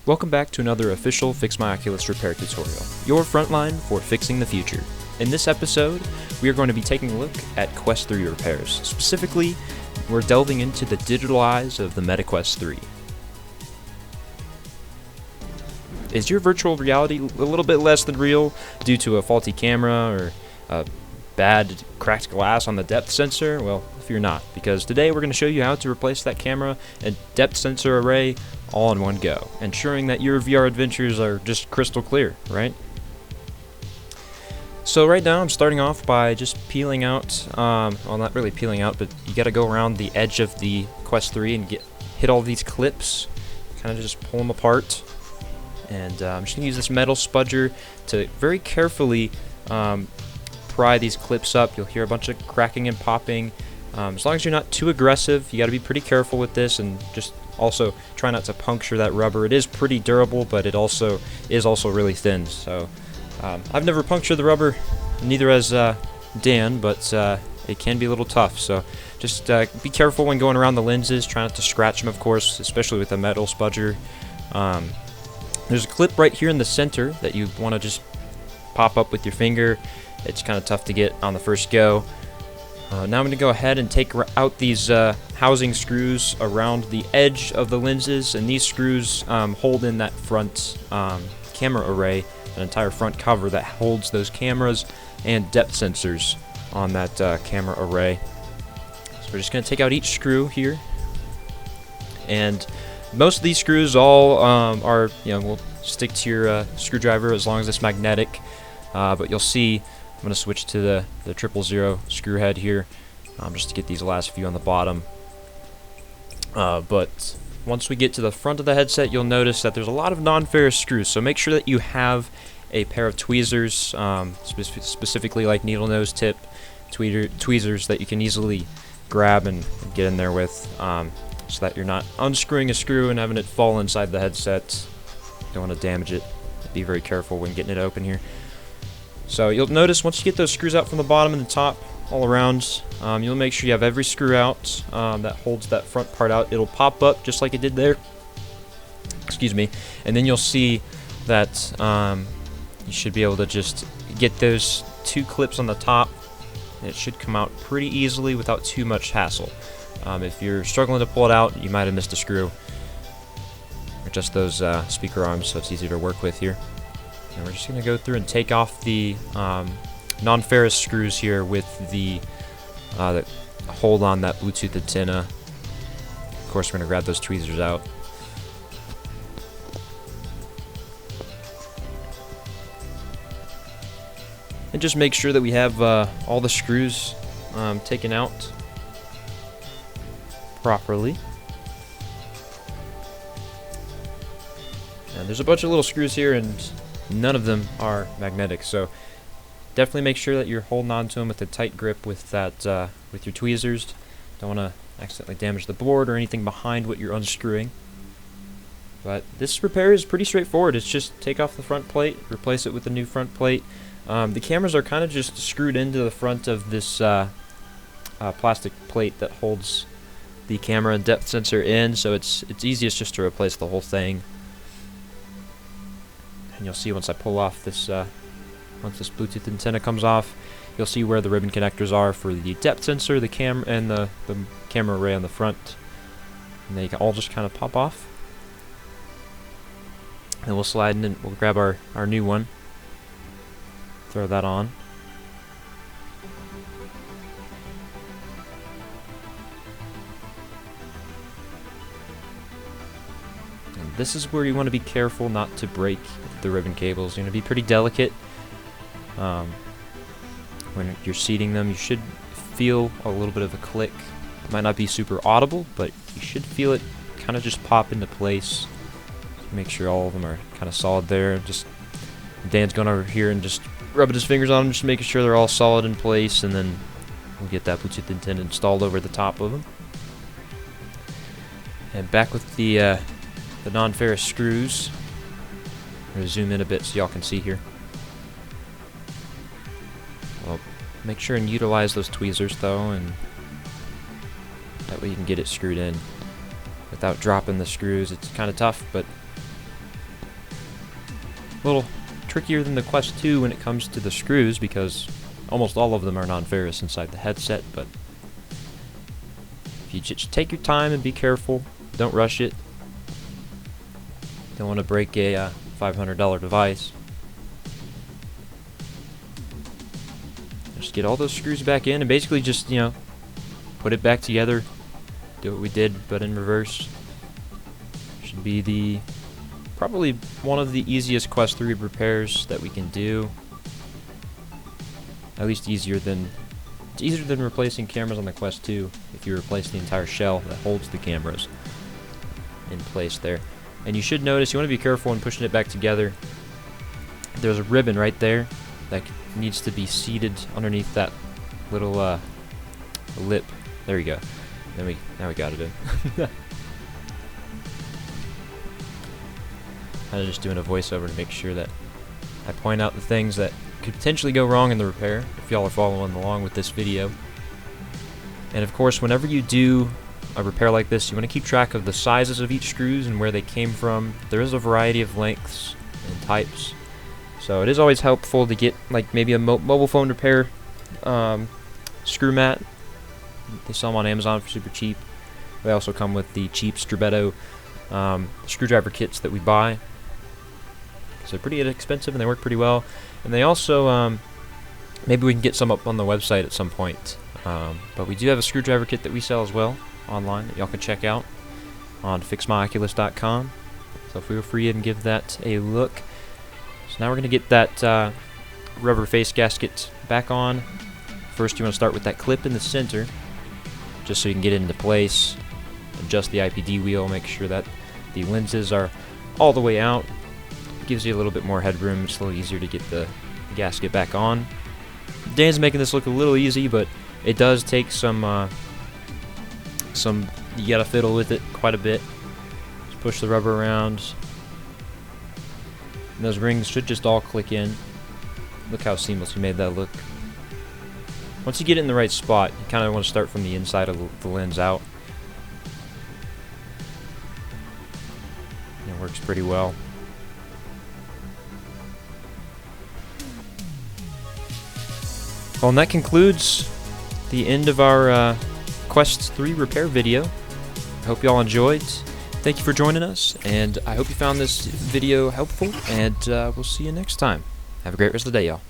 Welcome back to another official FixMyOculus repair tutorial, your frontline for fixing the future. In this episode, we are going to be taking a look at Quest 3 repairs. Specifically, we're delving into the digital eyes of the Meta Quest 3. Is your virtual reality a little bit less than real due to a faulty camera or a bad cracked glass on the depth sensor? Well, if you're not, because today we're going to show you how to replace that camera and depth sensor array all in one go, ensuring that your VR adventures are just crystal clear, right? So right now I'm starting off by just peeling out, well, not really peeling out, but you got to go around the edge of the Quest 3 and hit all these clips, kind of just pull them apart. And I'm just going to use this metal spudger to very carefully pry these clips up. You'll hear a bunch of cracking and popping. As long as you're not too aggressive, you got to be pretty careful with this, and just also try not to puncture that rubber. It is pretty durable, but it also is really thin. So I've never punctured the rubber, neither has Dan, but it can be a little tough. So just be careful when going around the lenses. Try not to scratch them, of course, especially with a metal spudger. There's a clip right here in the center that you want to just pop up with your finger. It's kind of tough to get on the first go. Now I'm going to go ahead and take out these housing screws around the edge of the lenses, and these screws hold in that front camera array, an entire front cover that holds those cameras and depth sensors on that camera array. So we're just going to take out each screw here, and most of these screws all are, will stick to your screwdriver as long as it's magnetic, but you'll see I'm going to switch to the 000 screw head here, just to get these last few on the bottom. But once we get to the front of the headset, you'll notice that there's a lot of non-ferrous screws, so make sure that you have a pair of tweezers, specifically like needle nose tip tweezers that you can easily grab and get in there with, so that you're not unscrewing a screw and having it fall inside the headset. You don't want to damage it. Be very careful when getting it open here. So you'll notice once you get those screws out from the bottom and the top all around, you'll make sure you have every screw out that holds that front part out. It'll pop up just like it did there. Excuse me. And then you'll see that you should be able to just get those two clips on the top. And it should come out pretty easily without too much hassle. If you're struggling to pull it out, you might have missed a screw, or just those speaker arms, so it's easier to work with here. And we're just going to go through and take off the non-ferrous screws here with the that hold on that Bluetooth antenna. Of course, we're going to grab those tweezers out. And just make sure that we have all the screws taken out properly. And there's a bunch of little screws here, and none of them are magnetic, so definitely make sure that you're holding on to them with a tight grip with that with your tweezers. Don't want to accidentally damage the board or anything behind what you're unscrewing. But this repair is pretty straightforward. It's just take off the front plate, replace it with a new front plate. The cameras are kind of just screwed into the front of this plastic plate that holds the camera and depth sensor in, so it's easiest just to replace the whole thing. And you'll see once I pull off this, once this Bluetooth antenna comes off, you'll see where the ribbon connectors are for the depth sensor, the camera, and the camera array on the front. And they can all just kind of pop off. And we'll slide in and we'll grab our new one, throw that on. This is where you want to be careful not to break the ribbon cables. You're going to be pretty delicate. When you're seating them, you should feel a little bit of a click. It might not be super audible, but you should feel it kind of just pop into place. Make sure all of them are kind of solid there. Just Dan's going over here and just rubbing his fingers on them, just making sure they're all solid in place, and then we'll get that Bluetooth antenna installed over the top of them. And back with the non-ferrous screws. I'm going to zoom in a bit so y'all can see here. Well, make sure and utilize those tweezers though, and that way you can get it screwed in without dropping the screws. It's kind of tough, but A little trickier than the Quest 2 when it comes to the screws, because almost all of them are non-ferrous inside the headset, but if you just take your time and be careful, don't rush it. Don't want to break a $500 device. Just get all those screws back in and basically just, put it back together. Do what we did, but in reverse. Should be probably one of the easiest Quest 3 repairs that we can do. At least it's easier than replacing cameras on the Quest 2 if you replace the entire shell that holds the cameras in place there. And you should notice, you want to be careful when pushing it back together. There's a ribbon right there that needs to be seated underneath that little lip. There we go. Now we got it in. I'm just doing a voiceover to make sure that I point out the things that could potentially go wrong in the repair, if y'all are following along with this video. And of course, whenever you do a repair like this, you want to keep track of the sizes of each screws and where they came from. There is a variety of lengths and types, so it is always helpful to get like maybe a mobile phone repair screw mat. They sell them on Amazon for super cheap. They also come with the cheap Strabetto screwdriver kits that we buy. So they're pretty inexpensive and they work pretty well. And they also, maybe we can get some up on the website at some point. But we do have a screwdriver kit that we sell as well online that y'all can check out on FixMyOculus.com. So feel free and give that a look. So now we're going to get that rubber face gasket back on. First you want to start with that clip in the center, just so you can get it into place. Adjust the IPD wheel, make sure that the lenses are all the way out. Gives you a little bit more headroom. It's a little easier to get the gasket back on. Dan's making this look a little easy, but it does take some you gotta fiddle with it quite a bit. Just push the rubber around, and those rings should just all click in. Look how seamless we made that look. Once you get it in the right spot, you kind of want to start from the inside of the lens out. It works pretty well. Well, and that concludes the end of our Quest 3 repair video. I hope you all enjoyed. Thank you for joining us, and I hope you found this video helpful, and we'll see you next time. Have a great rest of the day, y'all.